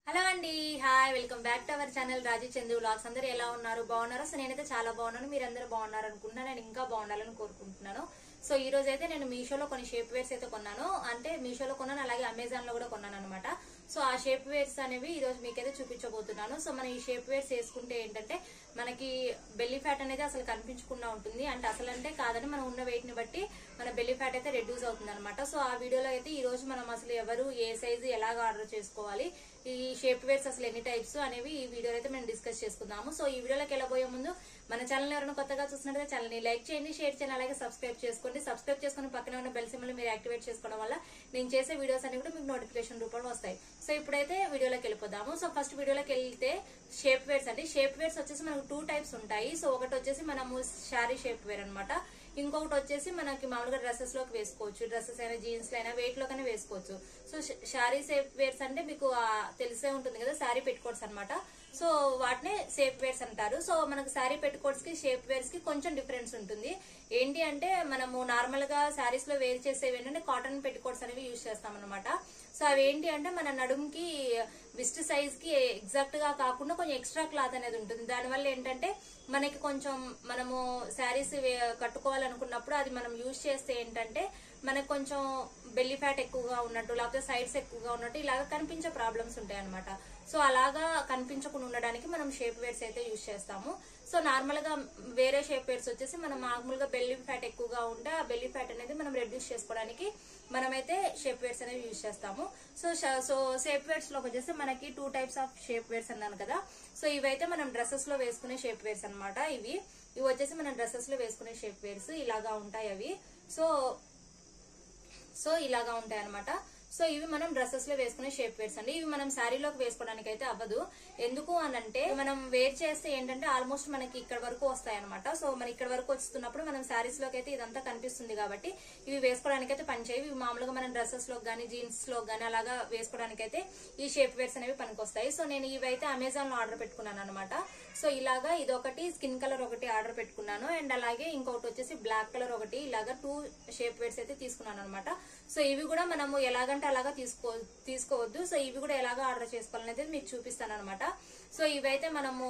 Hello అండి, hi, welcome back to our channel Raji Chandu vlogs. అందరూ ఎలా ఉన్నారు? బాగున్నారా? సో నేనైతే చాలా బాగున్నాను. మీరందరూ బాగున్నారు అనుకుంటున్నాను. నేను ఇంకా బాగుండాలని కోరుకుంటున్నాను. సో ఈ రోజు అయితే నేను మీషోలో కొన్ని షేప్ వేర్స్ అయితే కొన్నాను. అంటే మీషోలో కొన్నాను, అలాగే అమెజాన్ లో కూడా కొన్నాను అనమాట. సో ఆ షేప్ వేర్స్ అనేవి ఈ రోజు మీకైతే చూపించబోతున్నాను. సో మనం ఈ షేప్ వేర్స్ వేసుకుంటే ఏంటంటే మనకి బెల్లీ ఫ్యాట్ అనేది అసలు కనిపించకుండా ఉంటుంది. అంటే అసలు అంటే కాదని మనం ఉన్న వెయిట్ ని బట్టి మన బెల్లీ ఫ్యాట్ అయితే రెడ్యూస్ అవుతుంది అనమాట. సో ఆ వీడియోలో అయితే ఈ రోజు మనం అసలు ఎవరు ఏ సైజు ఎలాగ ఆర్డర్ చేసుకోవాలి, ఈ షేప్ వేర్స్ అసలు ఎన్ని టైప్స్ అనేవి ఈ వీడియోలో అయితే మనం డిస్కస్ చేసుకుందాము. సో ఈ వీడియోలోకి వెళ్ళబోయే ముందు మన ఛానల్ ఎవరైనా కొత్తగా చూసినట్లయితే ఛానల్ ని లైక్ చేయండి, షేర్ చేయండి, అలాగే సబ్స్క్రైబ్ చేసుకోండి. సబ్స్క్రైబ్ చేసుకుని పక్కన ఉన్న బెల్ సింబల్ మీరు యాక్టివేట్ చేసుకోవడం వల్ల నేను చేసే వీడియోస్ అన్ని కూడా మీకు నోటిఫికేషన్ రూపంలో వస్తాయి. సో ఇప్పుడైతే వీడియోలోకి వెళ్ళిపోదాము. సో ఫస్ట్ వీడియోలోకి వెళ్తే షేప్ వేర్స్ అండి. షేప్ వేర్స్ వచ్చేసి మనకు 2 టైప్స్ ఉంటాయి. సో ఒకటి వచ్చేసి మనము శారీ షేప్ వేర్ అనమాట. ఇంకొకటి వచ్చేసి మనకి మామూలుగా డ్రెస్సెస్ లోకి వేసుకోవచ్చు. డ్రెస్సెస్ అయినా జీన్స్ అయినా వెయిట్ లోకైనా వేసుకోవచ్చు. సో శారీ షేప్ వేర్స్ అంటే మీకు తెలిసే ఉంటుంది కదా, శారీ పెట్టుకోట్స్ అనమాట. సో వాటినే షేప్ వేర్స్ అంటారు. సో మనకు శారీ పెట్టుకోట్స్ కి షేప్ వేర్స్ కి కొంచెం డిఫరెన్స్ ఉంటుంది. ఏంటి అంటే మనము నార్మల్ గా శారీస్ లో వేర్ చేసేవి ఏంటంటే కాటన్ పెట్టుకోట్స్ అనేవి యూజ్ చేస్తాం అనమాట. సో అవి ఏంటి అంటే మన నడుముకి విస్ట్ సైజ్ కి ఎగ్జాక్ట్ గా కాకుండా కొంచెం ఎక్స్ట్రా క్లాత్ అనేది ఉంటుంది. దానివల్ల ఏంటంటే మనకి కొంచెం మనము శారీస్ కట్టుకోవాలనుకున్నప్పుడు అది మనం యూజ్ చేస్తే ఏంటంటే మనకు కొంచెం బెల్లీ ఫ్యాట్ ఎక్కువగా ఉన్నట్టు, లేకపోతే సైడ్స్ ఎక్కువగా ఉన్నట్టు ఇలాగా కనిపించే ప్రాబ్లమ్స్ ఉంటాయి అనమాట. సో అలాగా కనిపించకుండా ఉండడానికి మనం షేప్ వేర్స్ అయితే యూజ్ చేస్తాము. సో నార్మల్ గా వేరే షేప్ వేర్స్ వచ్చేసి మనం మామూలుగా బెల్లీ ఫ్యాట్ ఎక్కువగా ఉంటే ఆ బెల్లీ ఫ్యాట్ అనేది మనం రెడ్యూస్ చేసుకోవడానికి మనమైతే షేప్ వేర్స్ అనేవి యూజ్ చేస్తాము. సో షేప్ వేర్స్ లోకి వచ్చేసి మనకి 2 టైప్స్ ఆఫ్ షేప్ వేర్స్ అన్నాను కదా. సో ఇవైతే మనం డ్రెస్సెస్ లో వేసుకునే షేప్ వేర్స్ అనమాట. ఇవి వచ్చేసి మనం డ్రెస్సెస్ లో వేసుకునే షేప్ వేర్స్ ఇలాగా ఉంటాయి అవి. సో ఇలాగా ఉంటాయి అనమాట. సో ఇవి మనం డ్రెస్సెస్ లో వేసుకునే షేప్ వేర్స్ అండి. ఇవి మనం శారీలోకి వేసుకోవడానికి అయితే అవ్వదు. ఎందుకు అనంటే మనం వేర్ చేస్తే ఏంటంటే ఆల్మోస్ట్ మనకి ఇక్కడ వరకు వస్తాయి అనమాట. సో మన ఇక్కడ వరకు వస్తున్నప్పుడు మనం శారీస్ లోకి అయితే ఇదంతా కనిపిస్తుంది కాబట్టి ఇవి వేసుకోవడానికి అయితే పనిచేయవి. ఇవి మామూలుగా మనం డ్రెస్సెస్ లో గానీ జీన్స్ లో గానీ అలాగా వేసుకోవడానికి అయితే ఈ షేప్ వేర్స్ అనేవి పనికొస్తాయి. సో నేను ఇవైతే అమెజాన్ లో ఆర్డర్ పెట్టుకున్నాను అనమాట. సో ఇలాగా ఇదొకటి స్కిన్ కలర్ ఒకటి ఆర్డర్ పెట్టుకున్నాను, అండ్ అలాగే ఇంకొకటి వచ్చేసి బ్లాక్ కలర్ ఒకటి, ఇలాగా 2 షేప్ వేర్స్ అయితే తీసుకున్నాను అనమాట. సో ఇవి కూడా మనము ఎలాగంటే అలాగా తీసుకోవద్దు. సో ఇవి కూడా ఎలాగా ఆర్డర్ చేసుకోవాలనేది మీకు చూపిస్తాను అనమాట. సో ఇవైతే మనము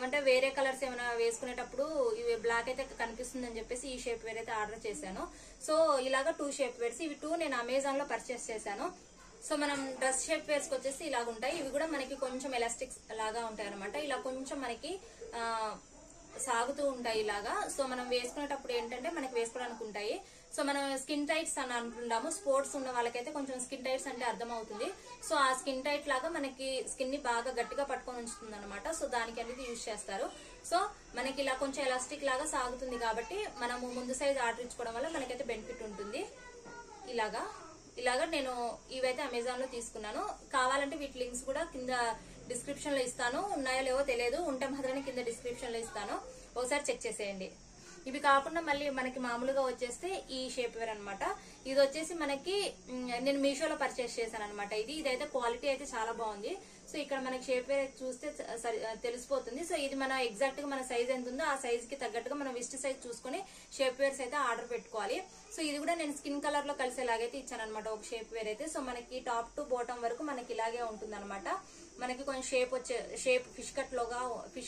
అంటే వేరే కలర్స్ ఏమైనా వేసుకునేటప్పుడు ఇవి బ్లాక్ అయితే కనిపిస్తుంది అని చెప్పేసి ఈ షేప్ వేర్ అయితే ఆర్డర్ చేశాను. సో ఇలాగా 2 షేప్ వేర్స్, ఇవి 2 నేను అమెజాన్ లో పర్చేస్ చేశాను. సో మనం డ్రెస్ షేప్ వేర్స్ వచ్చేసి ఇలాగ ఉంటాయి. ఇవి కూడా మనకి కొంచెం ఎలాస్టిక్స్ లాగా ఉంటాయి అనమాట. ఇలా కొంచెం మనకి సాగుతూ ఉంటాయి ఇలాగా. సో మనం వేసుకునేటప్పుడు ఏంటంటే మనకి వేసుకోవడానికి ఉంటాయి. సో మనం స్కిన్ టైట్స్ అని అనుకుంటాము. స్పోర్ట్స్ ఉన్న వాళ్ళకైతే కొంచెం స్కిన్ టైట్స్ అంటే అర్థం అవుతుంది. సో ఆ స్కిన్ టైట్ లాగా మనకి స్కిన్ ని బాగా గట్టిగా పట్టుకొని ఉంచుతుంది అనమాట. సో దానికి అనేది యూజ్ చేస్తారు. సో మనకి ఇలా కొంచెం ఎలాస్టిక్ లాగా సాగుతుంది కాబట్టి మనము ముందు సైజ్ ఆర్డర్ ఇచ్చుకోవడం వల్ల మనకైతే బెనిఫిట్ ఉంటుంది. ఇలాగా నేను ఇవైతే అమెజాన్ లో తీసుకున్నాను. కావాలంటే వీటి లింక్స్ కూడా కింద డిస్క్రిప్షన్ లో ఇస్తాను. ఉన్నాయో లేవో తెలియదు, ఉంటే మాత్రమే కింద డిస్క్రిప్షన్ లో ఇస్తాను, ఒకసారి చెక్ చేసేయండి. ఇవి కాకుండా మళ్ళీ మనకి మామూలుగా వచ్చేస్తే ఈ షేప్ వేర్ అనమాట. ఇది వచ్చేసి మనకి నేను మీషోలో పర్చేస్ చేశాను అనమాట. ఇదైతే క్వాలిటీ అయితే చాలా బాగుంది. సో ఇక్కడ మనకి షేప్ వేర్ చూస్తే తెలిసిపోతుంది. సో ఇది మన ఎగ్జాక్ట్ గా మన సైజ్ ఎంత ఉందో ఆ సైజ్ కి తగ్గట్టుగా మనం విస్ట్ సైజ్ చూసుకుని షేప్ వేర్స్ అయితే ఆర్డర్ పెట్టుకోవాలి. సో ఇది కూడా నేను స్కిన్ కలర్ లో కలిసేలాగైతే ఇచ్చాను అనమాట ఒక షేప్ వేర్ అయితే. సో మనకి టాప్ టు బాటమ్ వరకు మనకి ఇలాగే ఉంటుంది అనమాట. మనకి కొంచెం షేప్ ఫిష్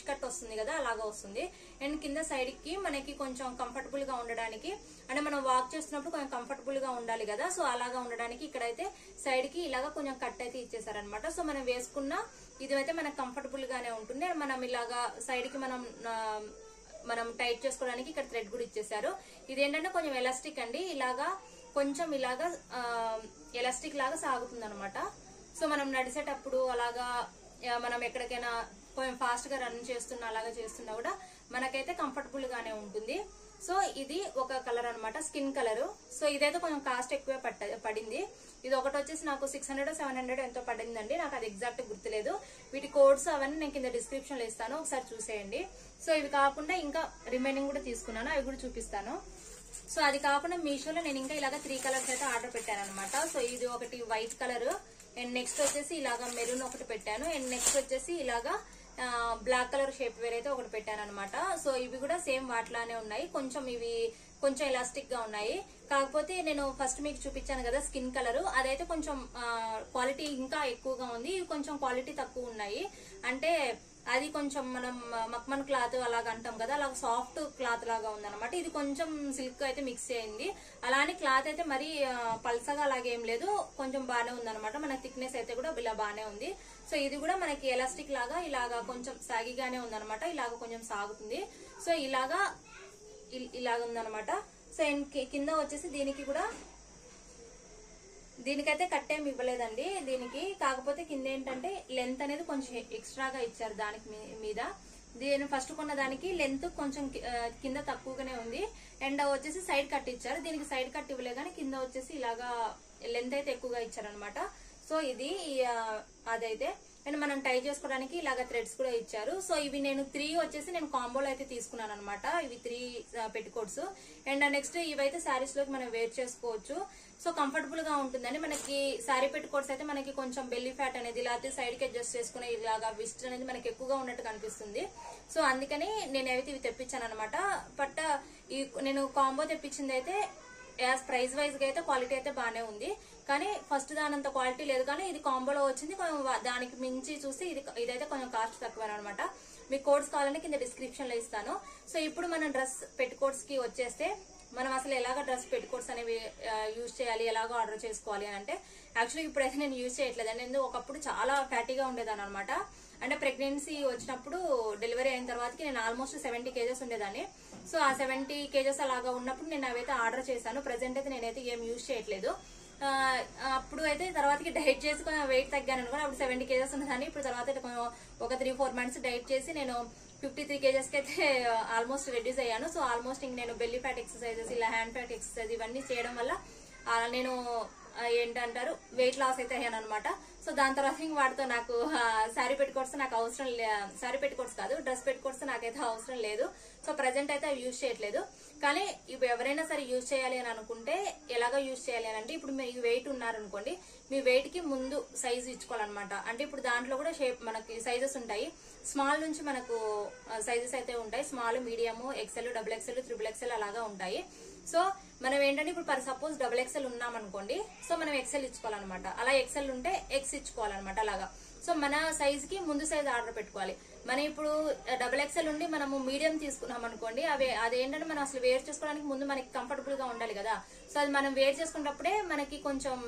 కట్ వస్తుంది కదా, అలాగా వస్తుంది. అండ్ కింద సైడ్ కి మనకి కొంచెం కంఫర్టబుల్ గా ఉండడానికి, అంటే మనం వాక్ చేస్తున్నప్పుడు కొంచెం కంఫర్టబుల్ గా ఉండాలి కదా, సో అలాగా ఉండడానికి ఇక్కడైతే సైడ్ కి ఇలాగా కొంచెం కట్ అయితే ఇచ్చేసారనమాట. సో మనం వేసుకున్న ఇదైతే మనకు కంఫర్టబుల్ గానే ఉంటుంది. మనం ఇలాగా సైడ్ కి మనం టైట్ చేసుకోవడానికి ఇక్కడ థ్రెడ్ కూడా ఇచ్చేసారు. ఇదేంటంటే కొంచెం ఎలాస్టిక్ అండి, కొంచెం ఇలాగా ఎలాస్టిక్ లాగా సాగుతుంది అనమాట. సో మనం నడిచేటప్పుడు అలాగా మనం ఎక్కడికైనా కొంచెం ఫాస్ట్ గా రన్ చేస్తున్నా అలాగా చేస్తున్నా కూడా మనకైతే కంఫర్టబుల్ గానే ఉంటుంది. సో ఇది ఒక కలర్ అనమాట, స్కిన్ కలర్. సో ఇదైతే కొంచెం కాస్ట్ ఎక్కువే పడింది. ఇది ఒకటి వచ్చేసి నాకు 600-700 ఎంతో పడిందండి, నాకు అది ఎగ్జాక్ట్ గుర్తులేదు. వీటి కోడ్స్ అవన్నీ నేను కింద డిస్క్రిప్షన్ లో ఇస్తాను, ఒకసారి చూసేయండి. సో ఇవి కాకుండా ఇంకా రిమైనింగ్ కూడా తీసుకున్నాను, అవి కూడా చూపిస్తాను. సో అది కాకుండా మీషోలో నేను ఇంకా ఇలాగా 3 కలర్స్ అయితే ఆర్డర్ పెట్టాను అనమాట. సో ఇది ఒకటి వైట్ కలర్, అండ్ నెక్స్ట్ వచ్చేసి ఇలాగా మెరూన్ ఒకటి పెట్టాను, అండ్ నెక్స్ట్ వచ్చేసి ఇలాగా బ్లాక్ కలర్ షేప్ వేర్ అయితే ఒకటి పెట్టాను అనమాట. సో ఇవి కూడా సేమ్ వాటిలానే ఉన్నాయి, ఇవి కొంచెం ఎలాస్టిక్ గా ఉన్నాయి. కాకపోతే నేను ఫస్ట్ మీకు చూపించాను కదా స్కిన్ కలర్, అదైతే కొంచెం క్వాలిటీ ఇంకా ఎక్కువగా ఉంది. ఇవి కొంచెం క్వాలిటీ తక్కువ ఉన్నాయి. అంటే అది కొంచెం మనం మక్మన్ క్లాత్ అలాగ అంటాం కదా, అలా సాఫ్ట్ క్లాత్ లాగా ఉందన్నమాట. ఇది కొంచెం సిల్క్ అయితే మిక్స్ అయింది. అలానే క్లాత్ అయితే మరీ పల్సగా అలాగేం లేదు, కొంచెం బాగానే ఉందన్నమాట. మన థిక్నెస్ అయితే కూడా ఇలా బాగానే ఉంది. సో ఇది కూడా మనకి ఎలాస్టిక్ లాగా ఇలాగా కొంచెం సాగిగానే ఉందన్నమాట, ఇలాగ కొంచెం సాగుతుంది. సో ఇలాగా ఉందన్నమాట. సో కింద వచ్చేసి దీనికైతే కట్టేమి ఇవ్వలేదండి దీనికి. కాకపోతే కింద ఏంటంటే లెంత్ అనేది కొంచెం ఎక్స్ట్రాగా ఇచ్చారు దానికి మీద. దీని ఫస్ట్ కొన్న దానికి లెంత్ కొంచెం కింద తక్కువగానే ఉంది. అండ్ వచ్చేసి సైడ్ కట్ ఇచ్చారు, దీనికి సైడ్ కట్ ఇవ్వలే కానీ కింద వచ్చేసి ఇలాగా లెంత్ అయితే ఎక్కువగా ఇచ్చారనమాట. సో ఇది అదైతే అండ్ మనం టై చేసుకోవడానికి ఇలాగ థ్రెడ్స్ కూడా ఇచ్చారు. సో ఇవి నేను 3 వచ్చేసి నేను కాంబోలో అయితే తీసుకున్నాను అనమాట. ఇవి 3 పెట్టికోట్స్. అండ్ నెక్స్ట్ ఇవైతే శారీస్ లోకి మనం వేర్ చేసుకోవచ్చు. సో కంఫర్టబుల్ గా ఉంటుందండి. మనకి శారీ పెట్టికోట్స్ అయితే మనకి కొంచెం బెల్లీ ఫ్యాట్ అనేది లేకపోతే సైడ్ కి అడ్జస్ట్ చేసుకునే ఇలాగా విస్ట్ అనేది మనకి ఎక్కువగా ఉన్నట్టు కనిపిస్తుంది. సో అందుకని నేను అయితే ఇవి తెప్పించాను అనమాట. బట్ నేను కాంబో తెప్పించింది అయితే యాజ్ ప్రైస్ వైజ్ గా అయితే క్వాలిటీ అయితే బాగానే ఉంది, కానీ ఫస్ట్ దానంత క్వాలిటీ లేదు. కానీ ఇది కాంబోలో వచ్చింది, దానికి మించి చూసి ఇదైతే కొంచెం కాస్ట్ తక్కువ అనమాట. మీకు కోడ్స్ కావాలంటే కింద డిస్క్రిప్షన్ లో ఇస్తాను. సో ఇప్పుడు మనం డ్రెస్ పెట్టుకోట్స్ కి వచ్చేస్తే మనం అసలు ఎలాగ డ్రెస్ పెట్టుకోట్స్ అనేవి యూజ్ చేయాలి, ఎలాగో ఆర్డర్ చేసుకోవాలి అని అంటే యాక్చువల్లీ ఇప్పుడైతే నేను యూజ్ చేయట్లేదు. నేను ఒకప్పుడు చాలా ఫ్యాటీగా ఉండేదాన్ని అనమాట. అంటే ప్రెగ్నెన్సీ వచ్చినప్పుడు డెలివరీ అయిన తర్వాతకి నేను ఆల్మోస్ట్ 70 kgs ఉండేదాన్ని. సో ఆ 70 kgs అలాగా ఉన్నప్పుడు నేను అవైతే ఆర్డర్ చేశాను. ప్రెసెంట్ అయితే నేనైతే ఏం యూజ్ చేయట్లేదు. అప్పుడు అయితే తర్వాతకి డైట్ చేసి కొంచెం వెయిట్ తగ్గాను అనుకో. అప్పుడు 70 kgs ఉన్నదాన్ని. ఇప్పుడు తర్వాత ఒక 3-4 months డైట్ చేసి నేను 53 kgs కి అయితే ఆల్మోస్ట్ రెడ్యూస్ అయ్యాను. సో ఆల్మోస్ట్ ఇంక నేను బెల్లీ ఫ్యాట్ ఎక్సర్సైజెస్ ఇలా హ్యాండ్ ఫ్యాట్ ఎక్సర్సైజ్ ఇవన్నీ చేయడం వల్ల నేను ఏంటంటారు వెయిట్ లాస్ అయితే అయ్యాను అనమాట. సో దాని తర్వాత ఇంక వాటితో నాకు శారీ పెట్టుకోట్స్ నాకు అవసరం శారీ పెట్టుకోట్స్ కాదు డ్రెస్ పెట్టుకోట్స్ నాకైతే అవసరం లేదు. సో ప్రెసెంట్ అయితే అవి యూజ్ చేయట్లేదు. కానీ ఇప్పుడు ఎవరైనా సరే యూజ్ చేయాలి అని అనుకుంటే ఎలాగో యూజ్ చేయాలి అని అంటే ఇప్పుడు మీరు వెయిట్ ఉన్నారనుకోండి, మీ వెయిట్ కి ముందు సైజు ఇచ్చుకోవాలన్నమాట. అంటే ఇప్పుడు దాంట్లో కూడా షేప్ మనకి సైజెస్ ఉంటాయి. స్మాల్ నుంచి మనకు సైజెస్ అయితే ఉంటాయి. Small, medium, XL, XXL, XXL అలాగా ఉంటాయి. సో మనం ఏంటంటే ఇప్పుడు సపోజ్ XXL ఉన్నాం అనుకోండి, సో మనం XL ఇచ్చుకోవాలన్నమాట. అలా XL ఉంటే X ఇచ్చుకోవాలన్నమాట అలాగా. సో మన సైజ్ కి ముందు సైజ్ ఆర్డర్ పెట్టుకోవాలి. మనం ఇప్పుడు XXL ఉండి మనము మీడియం తీసుకున్నాం అనుకోండి, అదేంటంటే మనం అసలు వేర్ చేసుకోవడానికి ముందు మనకి కంఫర్టబుల్ గా ఉండాలి కదా. సో అది మనం వేర్ చేసుకున్నప్పుడే మనకి కొంచెం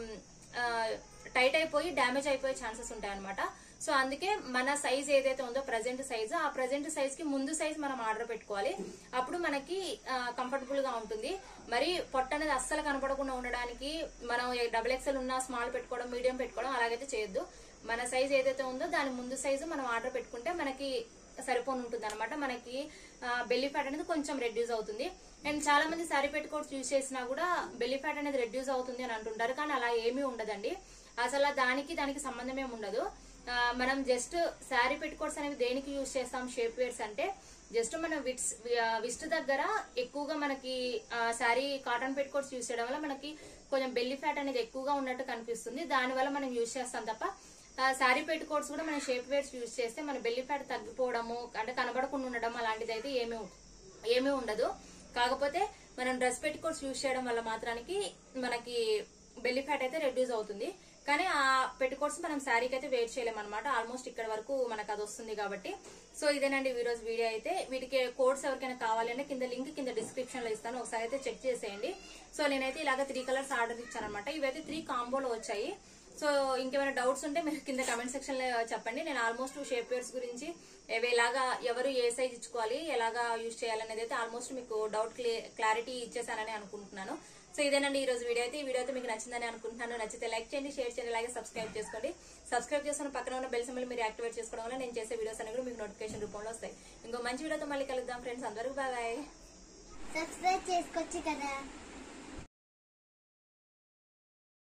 టైట్ అయిపోయి డ్యామేజ్ అయిపోయే ఛాన్సెస్ ఉంటాయి అనమాట. సో అందుకే మన సైజ్ ఏదైతే ఉందో ప్రెసెంట్ సైజ్, ఆ ప్రెసెంట్ సైజ్ కి ముందు సైజ్ మనం ఆర్డర్ పెట్టుకోవాలి. అప్పుడు మనకి కంఫర్టబుల్ గా ఉంటుంది. మరి పొట్ట అనేది అస్సలు కనపడకుండా ఉండడానికి మనం XXL ఉన్న స్మాల్ పెట్టుకోవడం, మీడియం పెట్టుకోవడం అలాగైతే చేయొద్దు. మన సైజ్ ఏదైతే ఉందో దాని ముందు సైజు మనం ఆర్డర్ పెట్టుకుంటే మనకి సరిపోని ఉంటుంది అనమాట. మనకి బెల్లీ ఫ్యాట్ అనేది కొంచెం రెడ్యూస్ అవుతుంది. అండ్ చాలా మంది శారీ పెట్టుకోట్స్ యూజ్ చేసినా కూడా బెల్లీ ఫ్యాట్ అనేది రెడ్యూస్ అవుతుంది అని అంటుంటారు, కానీ అలా ఏమీ ఉండదండి. అసలు దానికి సంబంధం ఏమి ఉండదు. మనం జస్ట్ శారీ పెట్టుకోట్స్ అనేవి దేనికి యూజ్ చేస్తాం షేప్ వేర్స్ అంటే జస్ట్ మనం విస్ట్ దగ్గర ఎక్కువగా మనకి శారీ కాటన్ పెట్టుకోట్స్ యూజ్ చేయడం వల్ల మనకి కొంచెం బెల్లీ ఫ్యాట్ అనేది ఎక్కువగా ఉన్నట్టు కనిపిస్తుంది. దానివల్ల మనం యూజ్ చేస్తాం తప్ప శారీ పెట్టుకోట్స్ కూడా మనం షేప్ వేర్స్ యూజ్ చేస్తే మన బెల్లీ ఫ్యాట్ తగ్గిపోవడము అంటే కనబడకుండా ఉండడం అలాంటిది అయితే ఏమీ ఉండదు. కాకపోతే మనం డ్రెస్ పెట్టుకోట్స్ యూజ్ చేయడం వల్ల మాత్రానికి మనకి బెల్లీ ఫ్యాట్ అయితే రెడ్యూస్ అవుతుంది. కానీ ఆ పెట్టుకోట్స్ మనం శారీకి అయితే వేర్ చేయలేం అనమాట. ఆల్మోస్ట్ ఇక్కడ వరకు మనకు అది వస్తుంది కాబట్టి. సో ఇదేనండి ఈ రోజు వీడియో అయితే. వీటికి కోడ్స్ ఎవరికైనా కావాలి అంటే కింద లింక్ కింద డిస్క్రిప్షన్ లో ఇస్తాను, ఒకసారి అయితే చెక్ చేసేయండి. సో నేనైతే ఇలాగ 3 కలర్స్ ఆర్డర్ ఇచ్చాను అనమాట. ఇవైతే 3 కాంబోలో వచ్చాయి. సో ఇంకేమైనా డౌట్స్ ఉంటే మీరు కింద కమెంట్ సెక్షన్ లో చెప్పండి. నేను ఆల్మోస్ట్ షేప్ వేర్స్ గురించి ఎలాగా ఎవరు ఏ సైజ్ ఇచ్చుకోవాలి ఎలాగా యూజ్ చేయాలనేది అయితే ఆల్మోస్ట్ మీకు డౌట్ క్లారిటీ ఇచ్చేసానని అనుకుంటున్నాను. సో ఇదేనండి ఈ రోజు వీడియో అయితే. ఈ వీడియో అయితే మీకు నచ్చిందని అనుకుంటున్నాను. నచ్చితే లైక్ చేయండి, షేర్ చేయండి, అలాగే సబ్స్క్రైబ్ చేసుకోండి. సబ్స్క్రైబ్ చేసుకున్న పక్కన ఉన్న బెల్ సింబల్ మీరు యాక్టివేట్ చేసుకోవడం వల్ల నేను చేసే వీడియోస్ అన్ని కూడా మీకు నోటిఫికేషన్ రూపంలో వస్తాయి. ఇంకో మంచి వీడియోతో మళ్ళీ కలుద్దాం ఫ్రెండ్స్. అందరూ బాయ్. సబ్స్క్రైబ్ చేసుకోవచ్చు కదా.